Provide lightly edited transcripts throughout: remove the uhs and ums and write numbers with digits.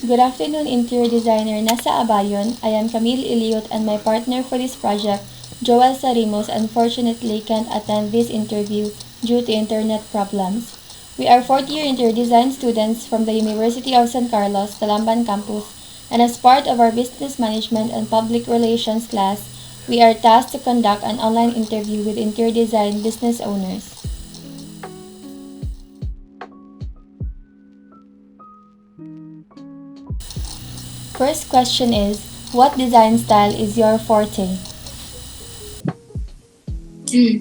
Good afternoon, interior designer Nessa Abayon. I am Camille Illut and my partner for this project, Joel Sarimos, unfortunately can't attend this interview due to internet problems. We are fourth year interior design students from the University of San Carlos, Talamban campus, and as part of our business management and public relations class, we are tasked to conduct an online interview with interior design business owners. First question is, what design style is your forte?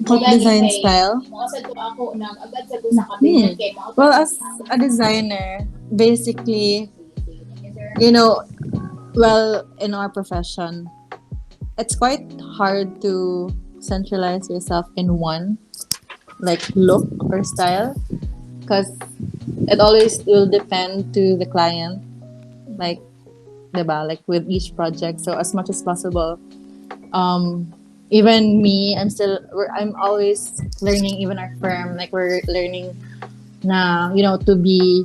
What design style? Hmm. Well, as a designer, basically, you know, well, in our profession, it's quite hard to centralize yourself in one like look or style because it always will depend to the client, like, diba? Like with each project. So as much as possible, um, even me, I'm always learning. Even our firm, like we're learning na to be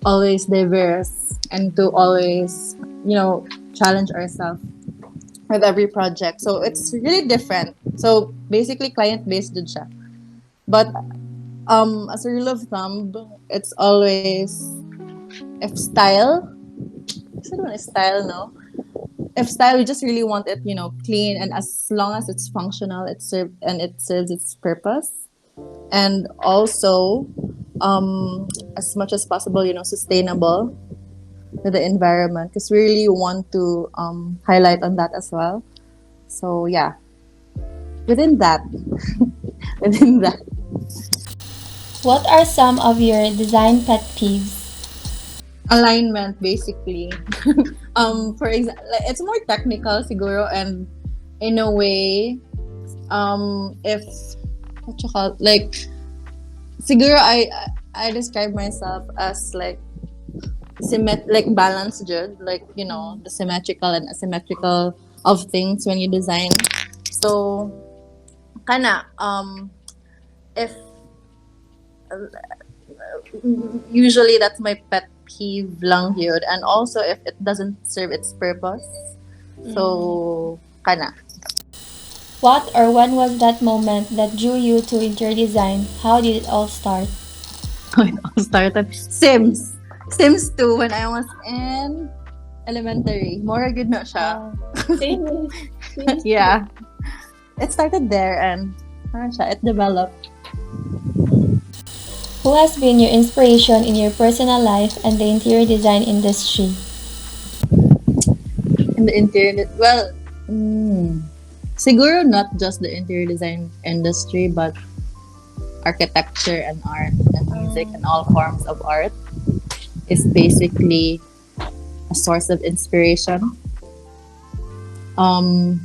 always diverse and to always challenge ourselves with every project. So it's really different. So basically, client based din siya. But as a rule of thumb, it's always if style. Is it one style? No. If style, we just really want it, clean, and as long as it's functional, it serves its purpose, and also, as much as possible, sustainable with the environment, because we really want to highlight on that as well. So yeah, within that, within that. What are some of your design pet peeves? Alignment basically. For example, like, it's more technical siguro, and in a way, if what you call like siguro I describe myself as like like balanced good, like the symmetrical and asymmetrical of things when you design. So kinda if usually that's my pet peeve lang yun, and also if it doesn't serve its purpose. So kana. What or when was that moment that drew you to interior design? How did it all start? It all started Sims 2 when I was in elementary. More good na siya. Same. Yeah. It started there, and siya, it developed. Who has been your inspiration in your personal life and the interior design industry? In the interior, well, siguro not just the interior design industry, but architecture and art and music and all forms of art is basically a source of inspiration. Um,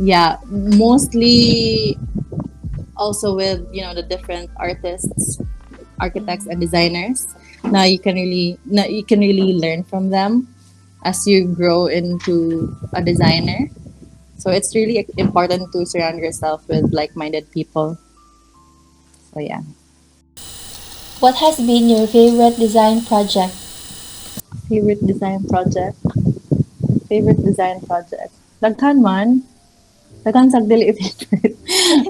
yeah, mostly also with the different artists, architects, and designers. Now you can really learn from them as you grow into a designer. So it's really important to surround yourself with like-minded people. So yeah, What has been your favorite design project? favorite design project. Favorite design project. Daghan man. Daghan sag dili favorite.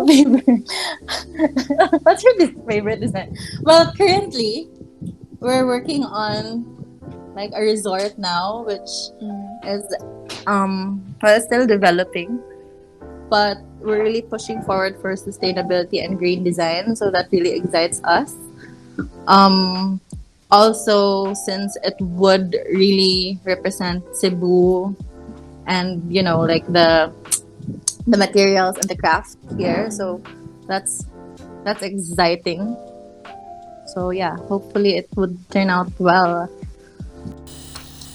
Favorite. What's your favorite design? Well, currently we're working on like a resort now, which is well, it's still developing, but we're really pushing forward for sustainability and green design, so that really excites us. Um, Also, since it would really represent Cebu and like the materials and the craft here, so that's that's exciting. So yeah, hopefully it would turn out well.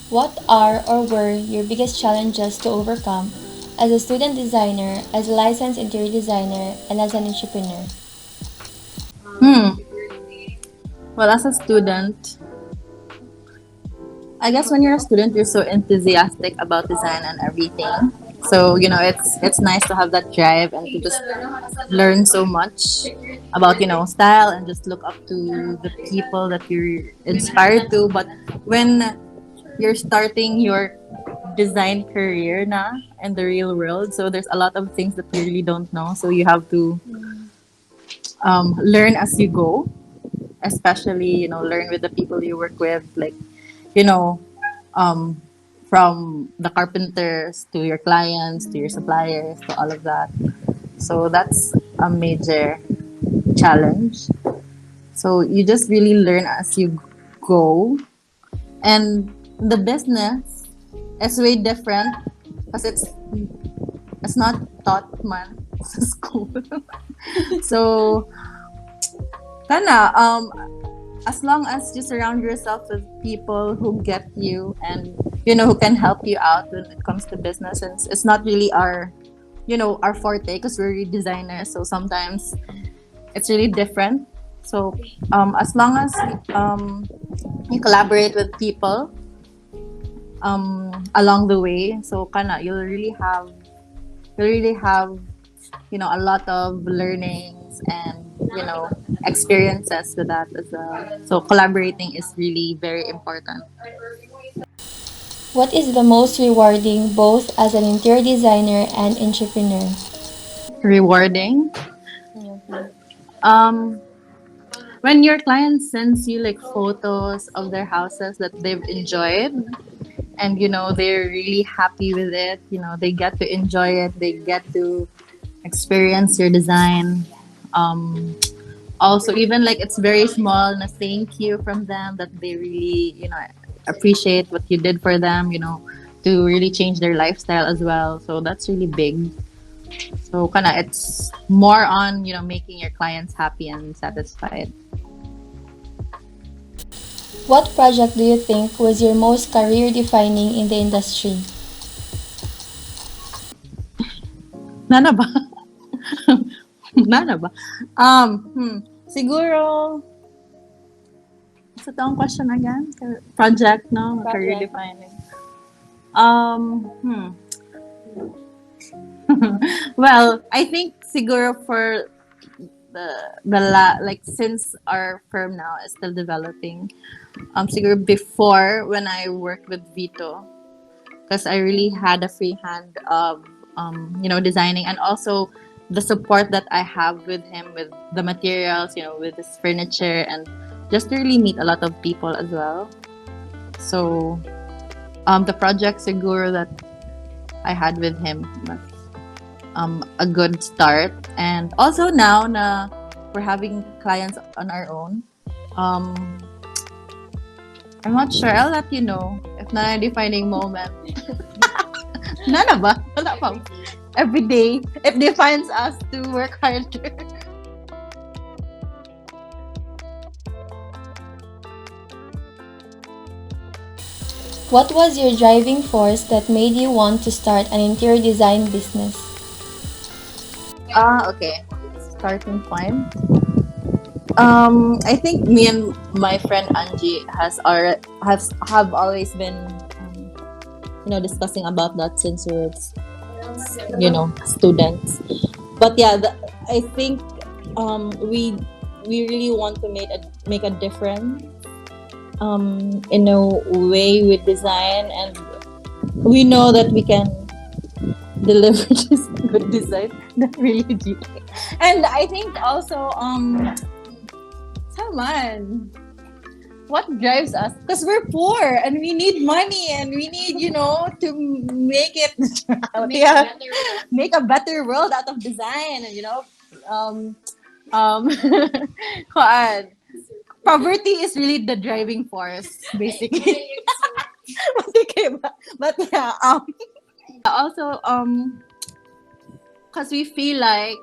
What are or were your biggest challenges to overcome as a student designer, as a licensed interior designer, and as an entrepreneur? Hmm. Well, as a student, I guess when you're a student, you're so enthusiastic about design and everything. So it's nice to have that drive and to just learn so much about style and just look up to the people that you're inspired to. But when you're starting your design career na in the real world. So there's a lot of things that you really don't know. So you have to learn as you go, especially learn with the people you work with, like you know um, from the carpenters to your clients to your suppliers to all of that. So that's a major challenge. So you just really learn as you go, and the business is way different because it's not taught man sa school. So kana as long as you surround yourself with people who get you and who can help you out when it comes to business, and it's not really our forte because we're really designers, so sometimes it's really different. So as long as you collaborate with people along the way, so kana you'll really have a lot of learnings and experiences with that as well. So collaborating is really very important. What is the most rewarding both as an interior designer and entrepreneur? Rewarding. Um, when your client sends you like photos of their houses that they've enjoyed, and they're really happy with it. They get to enjoy it. They get to experience your design. Um, Also, even like it's very small na thank you from them that they really appreciate what you did for them, to really change their lifestyle as well. So that's really big. So kind of it's more on making your clients happy and satisfied. What project do you think was your most career defining in the industry? Nana ba? Nana ba? Siguro sa taong question again, project, no, career defining. Um, hmm. Well, I think siguro for like since our firm now is still developing, siguro before when I worked with Vito, because I really had a free hand of designing, and also the support that I have with him with the materials, with his furniture, and just to really meet a lot of people as well. So the project siguro that I had with him was a good start. And also now na we're having clients on our own, um, I'm not sure. I'll let you know if na defining moment. Nana ba? Wala pa. Every day, it defines us to work harder. What was your driving force that made you want to start an interior design business? Okay. Starting point. I think me and my friend Angie have always been discussing about that since we were students. But yeah, I think we really want to make a difference in a way with design, and we know that we can deliver this good design that really deep. And I think also Saman, what drives us? Because we're poor and we need money and we need, to make it make a better world out of design, and um kuan, poverty is really the driving force basically. Okay, but yeah, also because we feel like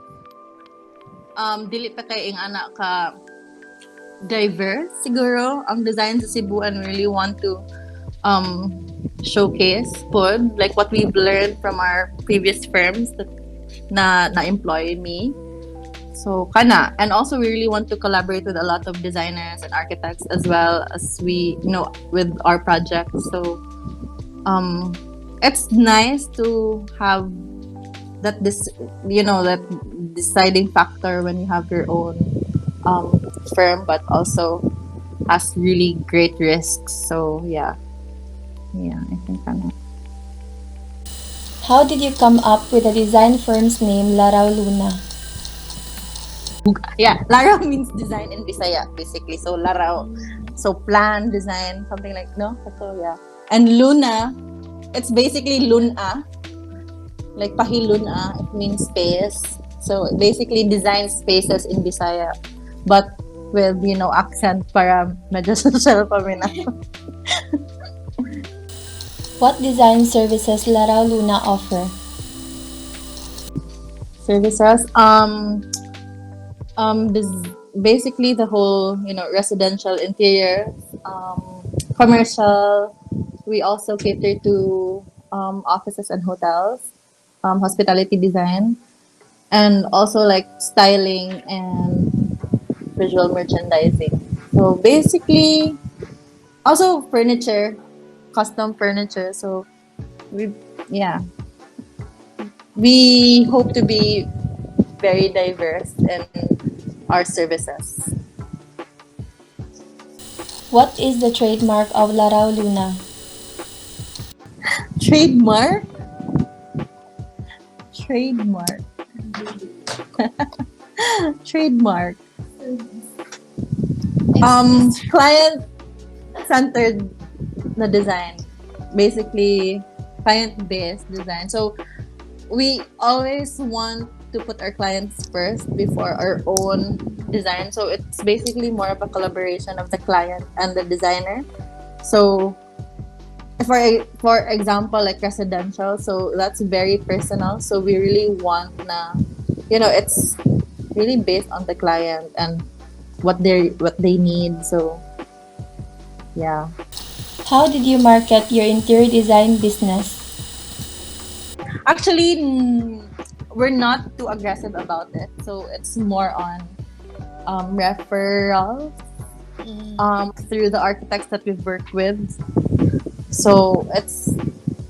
dili pa kay ing anak ka diverse siguro ang design sa Cebu, and really want to showcase food like what we've learned from our previous firms that na employ me. So kana, and also we really want to collaborate with a lot of designers and architects as well as we with our projects. So it's nice to have that deciding factor when you have your own firm, but also has really great risks. So yeah. Yeah, I think ano. How did you come up with the design firm's name, Laraw Luná? Yeah, Laraw means design in Bisaya, basically. So Laraw, so plan, design, something like no. So yeah, and Luna, it's basically Luna, like pahiluna. It means space. So basically, design spaces in Bisaya, but with accent para medyo social pa rin ako. What design services Laraw Luná offer? Services. This basically the whole residential interior, commercial. We also cater to offices and hotels, hospitality design, and also like styling and visual merchandising. So basically, also furniture, custom furniture. So we, yeah, we hope to be very diverse in our services. What is the trademark of Laraw Luná? Trademark, trademark, trademark. Client centered na design. Basically, client based design. So we always want to put our clients first before our own design. So it's basically more of a collaboration of the client and the designer. So for example, like residential, so that's very personal. So we really want na, it's really based on the client and what they need. So yeah. How did you market your interior design business? Actually, we're not too aggressive about it. So it's more on referrals through the architects that we've worked with. So it's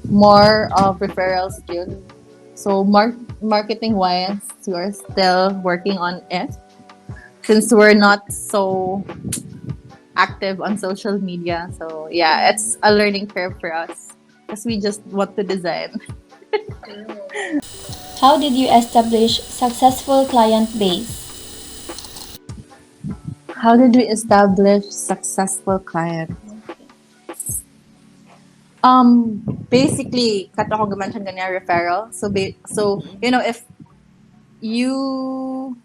more of referral skills. So marketing wise, we're still working on it since we're not so active on social media. So yeah, it's a learning curve for us because we just want to design. How did you establish successful client base? How did we establish successful clients? Basically, kato ko mention ganyan referral. So if you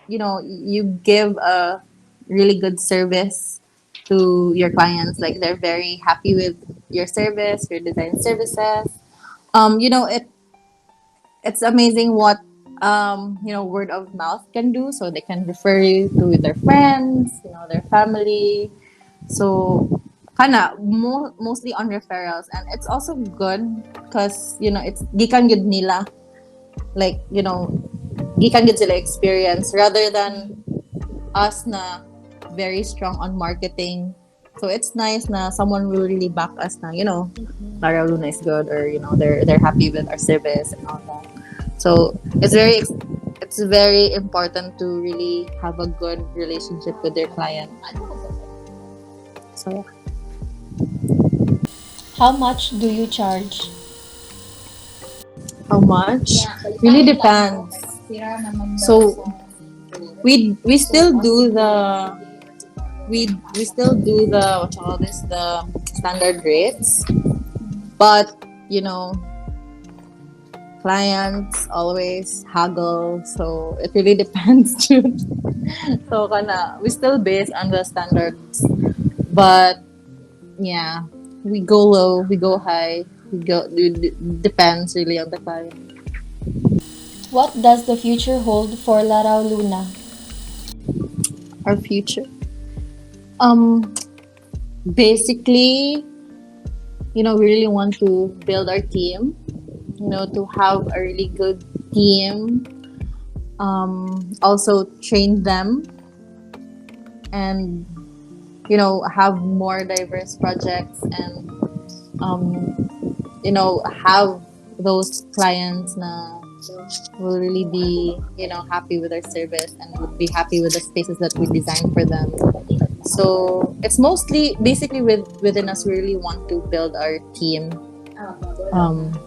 you give a really good service to your clients, like they're very happy with your service, your design services. It's amazing what word of mouth can do. So they can refer you to their friends, their family. So mostly on referrals, and it's also good because it's gikan gud nila, like gikan gud sila experience rather than us na very strong on marketing. So it's nice na someone will really back us na Laraw Luná is good, or they're happy with our service and all that. So it's very important to really have a good relationship with their client. So yeah. How much do you charge? How much? Really depends. So we still do the what you call this, the standard rates, but clients always haggle, so it really depends too. So we still base on the standards, but yeah, we go low, we go high, it depends really on the client. What does the future hold for Laraw Luná? Our future, basically, we really want to build our team, to have a really good team, also train them, and have more diverse projects, and have those clients na will really be happy with our service and would be happy with the spaces that we design for them. So it's mostly basically within us. We really want to build our team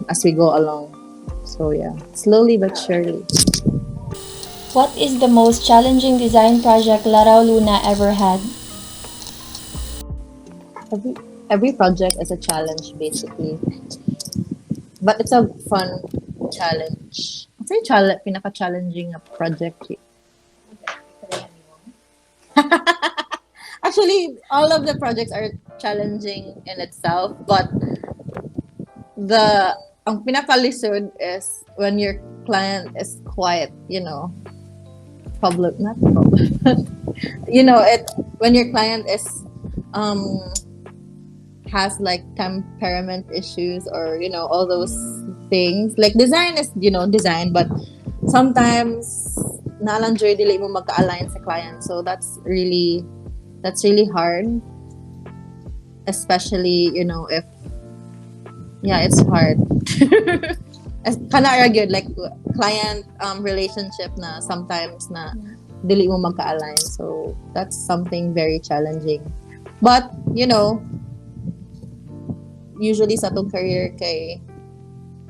as we go along. So yeah, slowly but surely. What is the most challenging design project Laraw Luna ever had? Every every project is a challenge basically, but it's a fun challenge. Sa challenge, pinaka-challenging na project. Actually, all of the projects are challenging in itself, but ang pinaka-lisod is when your client is quiet, problem, not problem. It when your client is um has like temperament issues, or all those things. Like design is design, but sometimes nalanjoy dili mo magka-align sa client, so that's really hard, especially if it's hard. Kana good, like client relationship na sometimes na dili mo magka-align, so that's something very challenging. But usually sa tong career kay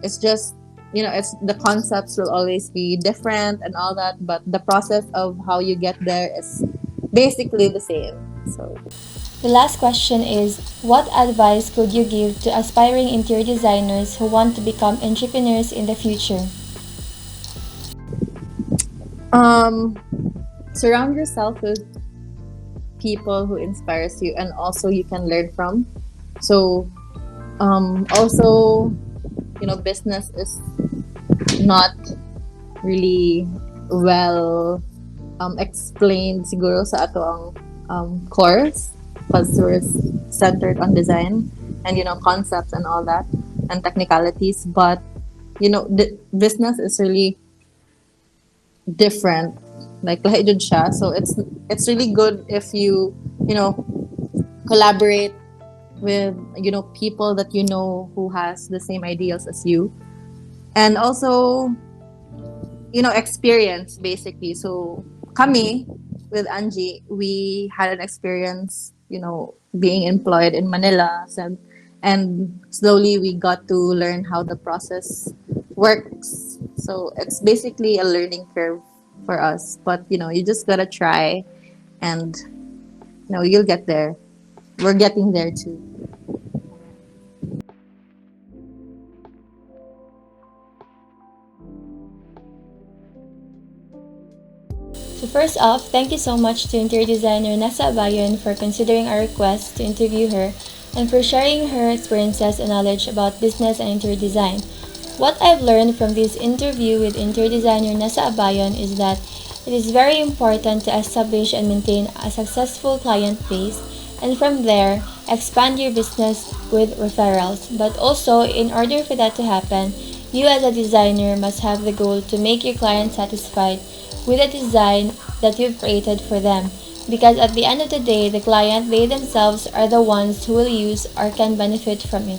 it's just it's the concepts will always be different and all that, but the process of how you get there is basically the same. So The last question is, what advice could you give to aspiring interior designers who want to become entrepreneurs in the future? Surround yourself with people who inspires you and also you can learn from. So also business is not really well explained siguro sa ato ang course, because we're centered on design and concepts and all that and technicalities, but the business is really different, like lahi jud siya. So it's really good if you collaborate with people that who has the same ideals as you, and also experience basically. So kami with Angie, we had an experience being employed in Manila, and slowly we got to learn how the process works. So it's basically a learning curve for us, but you just gotta try, and you'll get there. We're getting there too. So first off, thank you so much to interior designer Jonessa Abayon for considering our request to interview her and for sharing her experiences and knowledge about business and interior design. What I've learned from this interview with interior designer Jonessa Abayon is that it is very important to establish and maintain a successful client base, and from there, expand your business with referrals. But also, in order for that to happen, you as a designer must have the goal to make your client satisfied with a design that you've created for them. Because at the end of the day, the client, they themselves are the ones who will use or can benefit from it.